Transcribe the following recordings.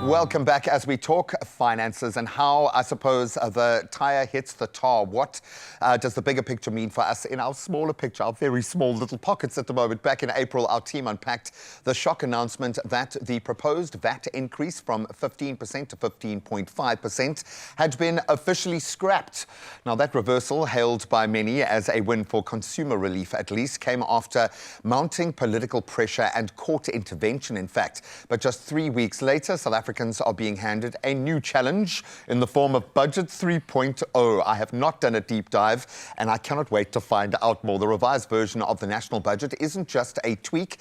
Welcome back as we talk finances and how, I suppose, the tire hits the tar. What does the bigger picture mean for us in our smaller picture, our very small little pockets at the moment? Back in April, our team unpacked the shock announcement that the proposed VAT increase from 15% to 15.5% had been officially scrapped. Now, that reversal, hailed by many as a win for consumer relief at least, came after mounting political pressure and court intervention, in fact. But just 3 weeks later, South Africans are being handed a new challenge in the form of Budget 3.0. I have not done a deep dive, and I cannot wait to find out more. The revised version of the national budget isn't just a tweak.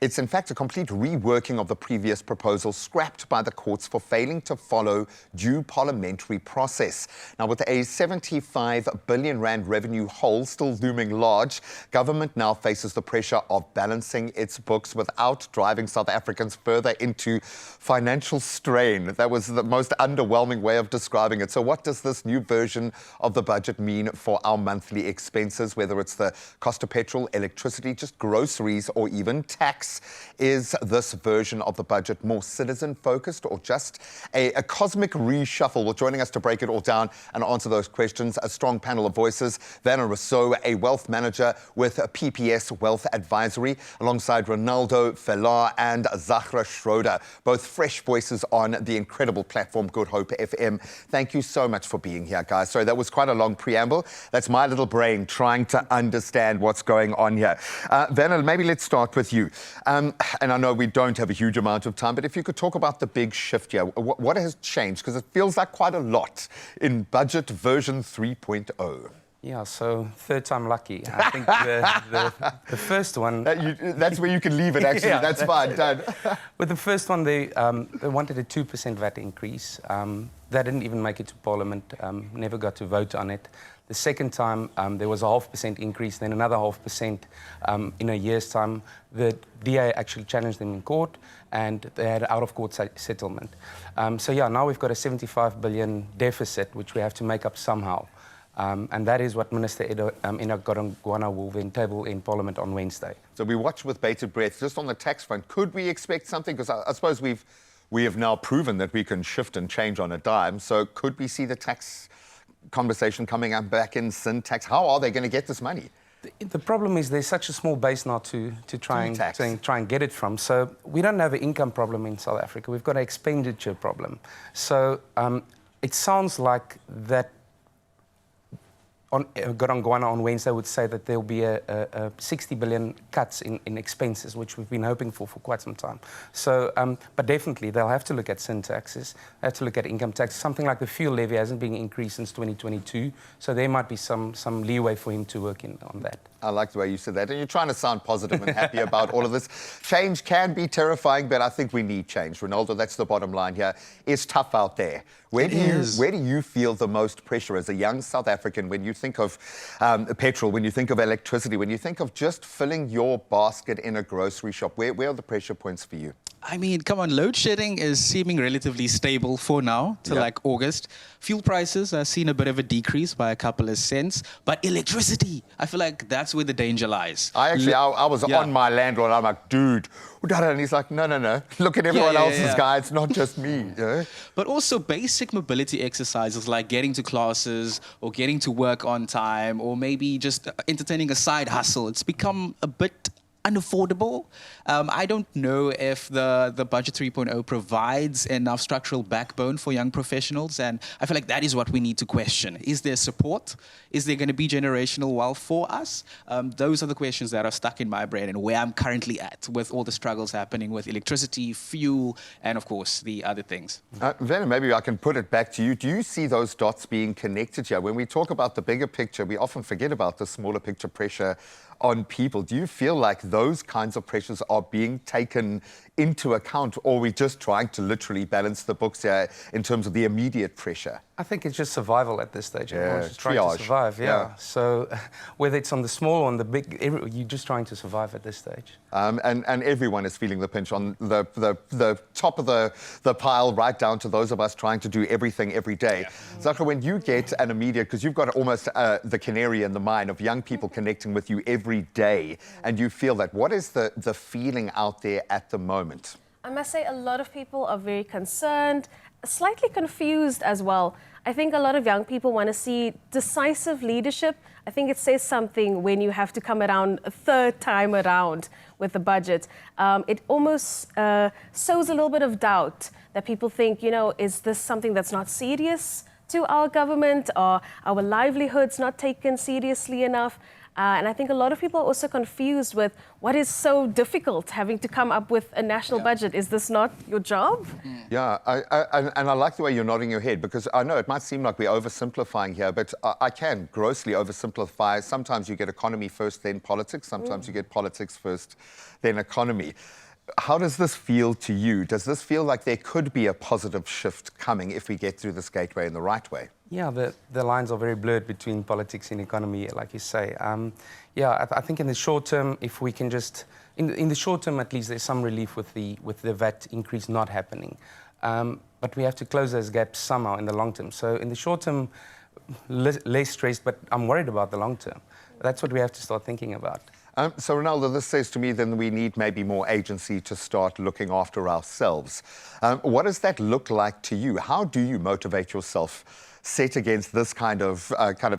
It's in fact a complete reworking of the previous proposal, scrapped by the courts for failing to follow due parliamentary process. Now, with a 75 billion rand revenue hole still looming large, government now faces the pressure of balancing its books without driving South Africans further into financial strain. That was the most underwhelming way of describing it. So what does this new version of the budget mean for our monthly expenses, whether it's the cost of petrol, electricity, just groceries, or even tax? Is this version of the budget more citizen-focused or just a cosmic reshuffle? Well, joining us to break it all down and answer those questions, a strong panel of voices. Werner Rousseau, a wealth manager with PPS Wealth Advisory, alongside Ronaldo Felar and Zahra Schroeder, both fresh voices on the incredible platform Good Hope FM. Thank you so much for being here, guys. Sorry, that was quite a long preamble. That's my little brain trying to understand what's going on here. Werner, maybe let's start with you. And I know we don't have a huge amount of time, but if you could talk about the big shift here, what has changed? Because it feels like quite a lot in budget version 3.0. Yeah, so third time lucky. I think the first one... That's where you can leave it, actually. Yeah, that's fine, done. With the first one, they wanted a 2% VAT increase. That didn't even make it to Parliament, never got to vote on it. The second time, there was a 0.5% increase, then another 0.5% in a year's time. The DA actually challenged them in court, and they had an out-of-court settlement. So yeah, now we've got a 75 billion deficit, which we have to make up somehow. And that is what Minister Enoch Godongwana will then table in Parliament on Wednesday. So we watch with bated breath. Just on the tax front, could we expect something? Because I suppose we have now proven that we can shift and change on a dime. So could we see the tax conversation coming up back in sin tax? How are they going to get this money? The problem is there's such a small base now to try and get it from. So we don't have an income problem in South Africa. We've got an expenditure problem. So it sounds like that Godongwana on Wednesday would say that there will be a 60 billion cuts in expenses, which we've been hoping for quite some time. So, but definitely they'll have to look at sin taxes, have to look at income tax. Something like the fuel levy hasn't been increased since 2022, so there might be some leeway for him to work on that. I like the way you said that. And you're trying to sound positive and happy about all of this. Change can be terrifying, but I think we need change. Ronaldo, that's the bottom line here. It's tough out there. Where do you feel the most pressure as a young South African when you think of petrol, when you think of electricity, when you think of just filling your basket in a grocery shop? Where are the pressure points for you? I mean, come on, load shedding is seeming relatively stable for now, till like August. Fuel prices are seeing a bit of a decrease by a couple of cents, but electricity, I feel like that's where the danger lies. I was on my landlord, I'm like, dude, and he's like, no, look at everyone else's guy, it's not just me. But also basic mobility exercises like getting to classes or getting to work on time or maybe just entertaining a side hustle. It's become a bit unaffordable. I don't know if the Budget 3.0 provides enough structural backbone for young professionals, and I feel like that is what we need to question. Is there support? Is there going to be generational wealth for us? Those are the questions that are stuck in my brain and where I'm currently at with all the struggles happening with electricity, fuel, and of course the other things. Werner, maybe I can put it back to you. Do you see those dots being connected here? When we talk about the bigger picture, we often forget about the smaller picture pressure on people. Do you feel like those kinds of pressures are being taken into account, or are we just trying to literally balance the books here in terms of the immediate pressure? I think it's just survival at this stage. Everyone's just trying triage. to survive, yeah. So whether it's on the small or on the big, you're just trying to survive at this stage. And everyone is feeling the pinch on the top of the pile, right down to those of us trying to do everything every day. Zahra, when you get an immediate, because you've got almost the canary in the mine of young people connecting with you every day, and you feel that, what is the feeling out there at the moment? I must say a lot of people are very concerned, slightly confused as well. I think a lot of young people want to see decisive leadership. I think it says something when you have to come around a third time around with the budget. It almost sows a little bit of doubt that people think, you know, is this something that's not serious to our government, or our livelihoods not taken seriously enough? And I think a lot of people are also confused with what is so difficult having to come up with a national budget. Is this not your job? Yeah, and I like the way you're nodding your head, because I know it might seem like we're oversimplifying here, but I can grossly oversimplify. Sometimes you get economy first, then politics. Sometimes you get politics first, then economy. How does this feel to you? Does this feel like there could be a positive shift coming if we get through this gateway in the right way? Yeah, the lines are very blurred between politics and economy, like you say. Yeah, I think in the short term, if we can just, in the short term at least, there's some relief with the VAT increase not happening. But we have to close those gaps somehow in the long term. So in the short term, less stressed, but I'm worried about the long term. That's what we have to start thinking about. So, Ronaldo, this says to me then we need maybe more agency to start looking after ourselves. What does that look like to you? How do you motivate yourself set against this kind of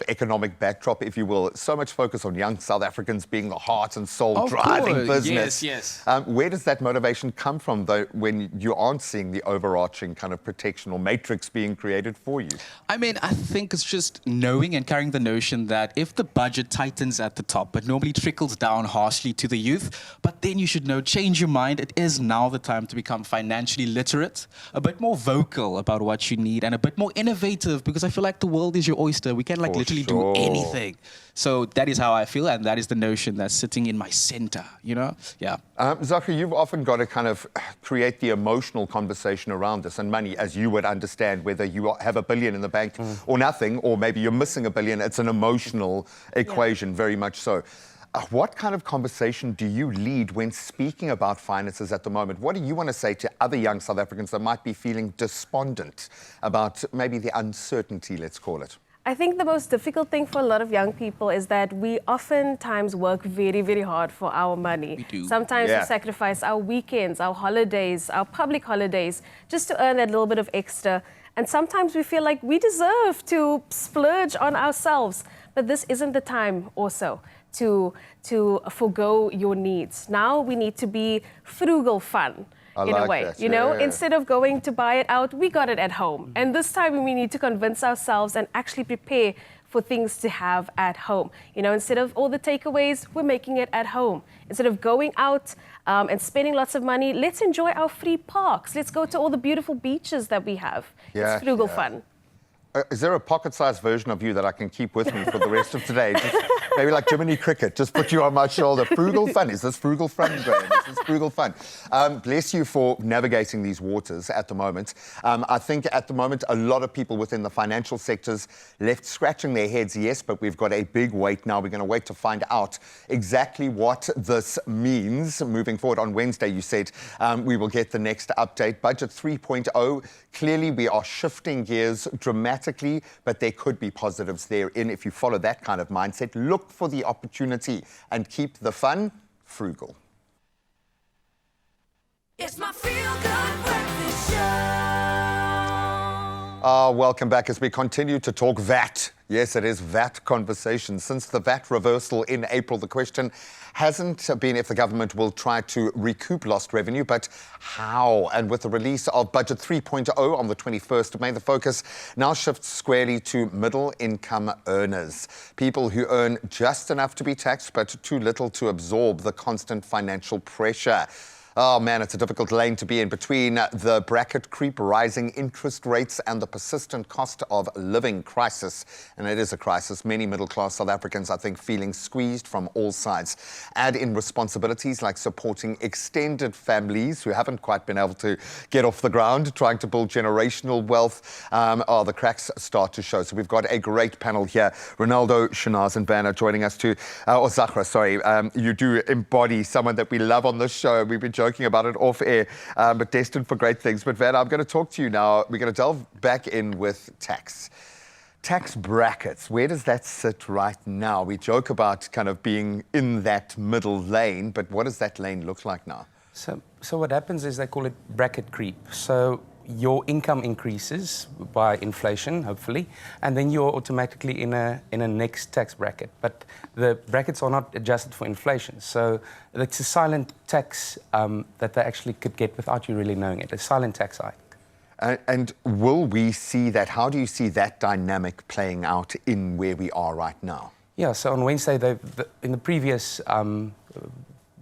economic backdrop, if you will? So much focus on young South Africans being the heart and soul driving business. Yes. Where does that motivation come from, though, when you aren't seeing the overarching kind of protection or matrix being created for you? I mean, I think it's just knowing and carrying the notion that if the budget tightens at the top, it normally trickles down harshly to the youth. But then you should know, change your mind. It is now the time to become financially literate, a bit more vocal about what you need, and a bit more innovative, because I feel like the world is your oyster. We can literally do anything. So that is how I feel, and that is the notion that's sitting in my center, you know? Yeah. Zachary, you've often got to kind of create the emotional conversation around this, and money, as you would understand, whether you have $1 billion in the bank or nothing, or maybe you're missing $1 billion, it's an emotional equation, very much so. What kind of conversation do you lead when speaking about finances at the moment? What do you want to say to other young South Africans that might be feeling despondent about maybe the uncertainty, let's call it? I think the most difficult thing for a lot of young people is that we oftentimes work very, very hard for our money. We do. Sometimes we sacrifice our weekends, our holidays, our public holidays, just to earn that little bit of extra. And sometimes we feel like we deserve to splurge on ourselves. But this isn't the time also to forgo your needs. Now we need to be frugal fun. In a way, you know, instead of going to buy it out, we got it at home. And this time we need to convince ourselves and actually prepare for things to have at home. You know, instead of all the takeaways, we're making it at home. Instead of going out and spending lots of money, let's enjoy our free parks. Let's go to all the beautiful beaches that we have. It's frugal fun. Is there a pocket-sized version of you that I can keep with me for the rest of today? Just maybe like Jiminy Cricket, just put you on my shoulder. Frugal fun. Is this frugal fun, Graham? Is this frugal fun? Bless you for navigating these waters at the moment. I think at the moment, a lot of people within the financial sectors left scratching their heads, yes, but we've got a big wait now. We're going to wait to find out exactly what this means moving forward. On Wednesday, you said we will get the next update. Budget 3.0. Clearly, we are shifting gears dramatically, but there could be positives therein if you follow that kind of mindset. Look for the opportunity and keep the fun frugal. It's my feel-good breakfast show. Welcome back as we continue to talk VAT. Yes, it is VAT conversation. Since the VAT reversal in April, the question hasn't been if the government will try to recoup lost revenue, but how? And with the release of Budget 3.0 on the 21st of May, the focus now shifts squarely to middle-income earners, people who earn just enough to be taxed, but too little to absorb the constant financial pressure. Oh, man, it's a difficult lane to be in between the bracket creep, rising interest rates, and the persistent cost of living crisis. And it is a crisis. Many middle-class South Africans, I think, feeling squeezed from all sides. Add in responsibilities like supporting extended families who haven't quite been able to get off the ground, trying to build generational wealth. The cracks start to show. So we've got a great panel here. Ronaldo, Shanaz, and Vanna joining us too. Or Zahra, sorry. You do embody someone that we love on this show. We've been joking about it off air, but destined for great things. But Vanna, I'm going to talk to you now. We're going to delve back in with tax. Tax brackets, where does that sit right now? We joke about kind of being in that middle lane, but what does that lane look like now? So what happens is they call it bracket creep. So your income increases by inflation, hopefully, and then you're automatically in a next tax bracket. But the brackets are not adjusted for inflation. So it's a silent tax that they actually could get without you really knowing it, a silent tax hike. And will we see that? How do you see that dynamic playing out in where we are right now? Yeah, so on Wednesday, in the previous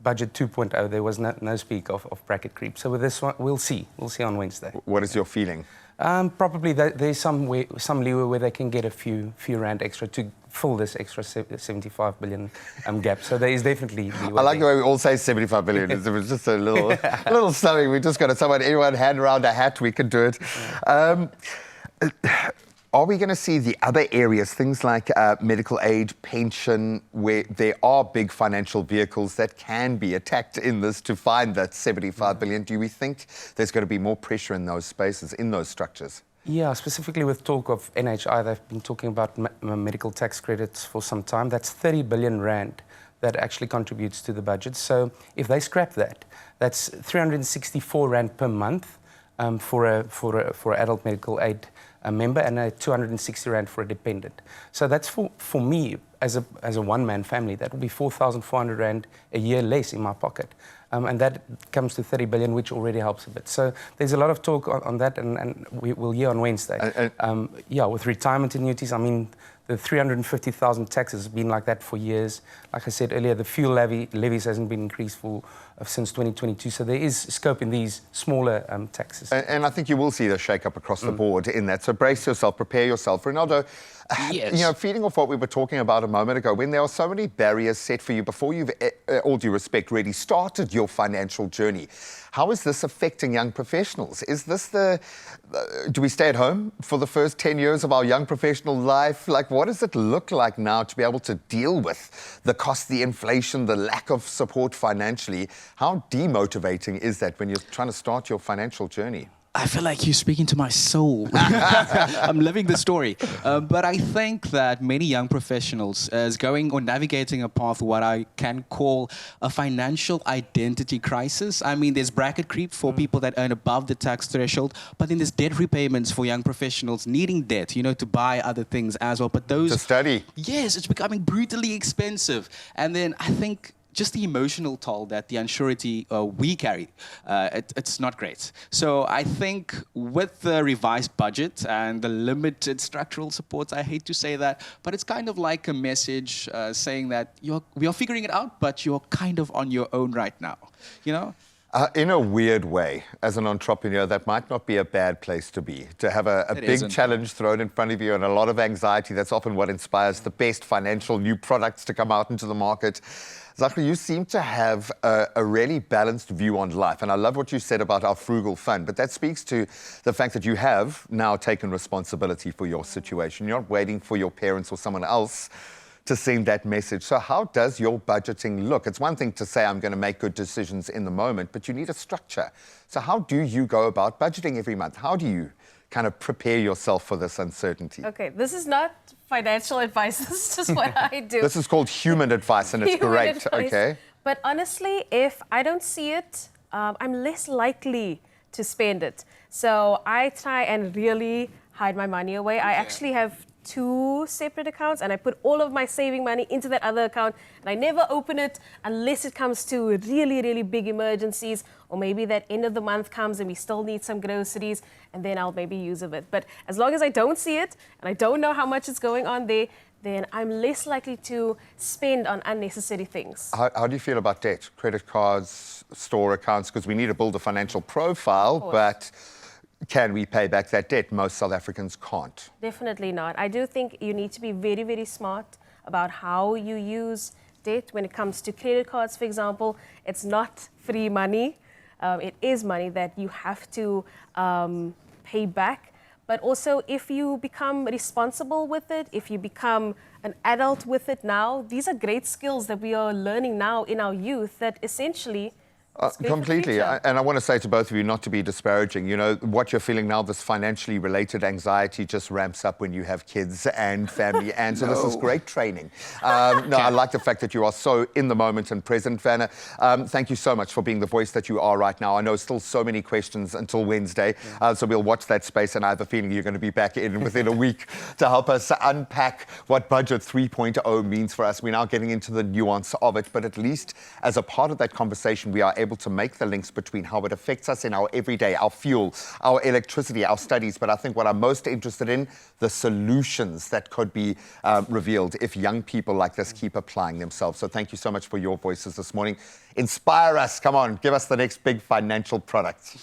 budget 2.0, there was no speak of bracket creep. So with this one, we'll see. We'll see on Wednesday. What is your feeling? Probably there's some leeway where they can get a few rand extra to fill this extra 75 billion gap. So there is definitely leeway. I like the way we all say 75 billion. It was just a little something. We just got to anyone hand around a hat, we can do it. Are we going to see the other areas, things like medical aid, pension, where there are big financial vehicles that can be attacked in this to find that 75 billion? Do we think there's going to be more pressure in those spaces, in those structures? Yeah, specifically with talk of NHI, they've been talking about medical tax credits for some time. That's 30 billion rand that actually contributes to the budget. So if they scrap that, that's 364 rand per month for an adult medical aid member and 260 rand for a dependent. So that's for me as a one-man family. That will be 4,400 rand a year less in my pocket. And that comes to 30 billion, which already helps a bit. So there's a lot of talk on that, and we'll hear on Wednesday. Yeah, with retirement annuities, I mean, the 350,000 tax has been like that for years. Like I said earlier, the fuel levies hasn't been increased since 2022. So there is scope in these smaller taxes. And I think you will see the shake-up across the board in that. So brace yourself, prepare yourself. Ronaldo, yes. Feeding off what we were talking about a moment ago, when there are so many barriers set for you before you've, all due respect, really started your financial journey, how is this affecting young professionals? Is this do we stay at home for the first 10 years of our young professional life? Like, what does it look like now to be able to deal with the cost, the inflation, the lack of support financially? How demotivating is that when you're trying to start your financial journey? I feel like you're speaking to my soul. I'm living the story. But I think that many young professionals is going or navigating a path what I can call a financial identity crisis. I mean, there's bracket creep for people that earn above the tax threshold, but then there's debt repayments for young professionals needing debt, to buy other things as well. But those... To study. Yes, it's becoming brutally expensive. And then I think just the emotional toll that the unsurety we carry, it's not great. So I think with the revised budget and the limited structural supports, I hate to say that, but it's kind of like a message saying that we are figuring it out, but you're kind of on your own right now, In a weird way, as an entrepreneur, that might not be a bad place to be. To have a big isn't. challenge thrown in front of you and a lot of anxiety, that's often what inspires the best financial new products to come out into the market. Zachary, you seem to have a really balanced view on life. And I love what you said about our frugal fund, but that speaks to the fact that you have now taken responsibility for your situation. You're not waiting for your parents or someone else to send that message. So how does your budgeting look? It's one thing to say, I'm going to make good decisions in the moment, but you need a structure. So how do you go about budgeting every month? How do you kind of prepare yourself for this uncertainty? Okay, this is not financial advice. This is just what I do. This is called human advice, and it's Human great, advice. okay? But honestly, if I don't see it, I'm less likely to spend it. So I try and really hide my money away. I actually have 2 separate accounts, and I put all of my saving money into that other account, and I never open it unless it comes to really, really big emergencies, or maybe that end of the month comes and we still need some groceries, and then I'll maybe use of it. But as long as I don't see it and I don't know how much is going on there, then I'm less likely to spend on unnecessary things. How do you feel about debt? Credit cards, store accounts, because we need to build a financial profile, but can we pay back that debt? Most South Africans can't. Definitely not. I do think you need to be very, very smart about how you use debt. When it comes to credit cards, for example, it's not free money. It is money that you have to pay back. But also, if you become responsible with it, if you become an adult with it now, these are great skills that we are learning now in our youth that essentially It's great for the Completely. future. And I want to say to both of you, not to be disparaging, you know, what you're feeling now, this financially related anxiety just ramps up when you have kids and family. And so this is great training. No, I like the fact that you are so in the moment and present, Vanna. Thank you so much for being the voice that you are right now. I know still so many questions until Wednesday. So we'll watch that space, and I have a feeling you're going to be back in within a week to help us unpack what Budget 3.0 means for us. We're now getting into the nuance of it, but at least as a part of that conversation, we are able to make the links between how it affects us in our everyday, our fuel, our electricity, our studies. But I think what I'm most interested in, the solutions that could be revealed if young people like this keep applying themselves. So thank you so much for your voices this morning. Inspire us. Come on, give us the next big financial product.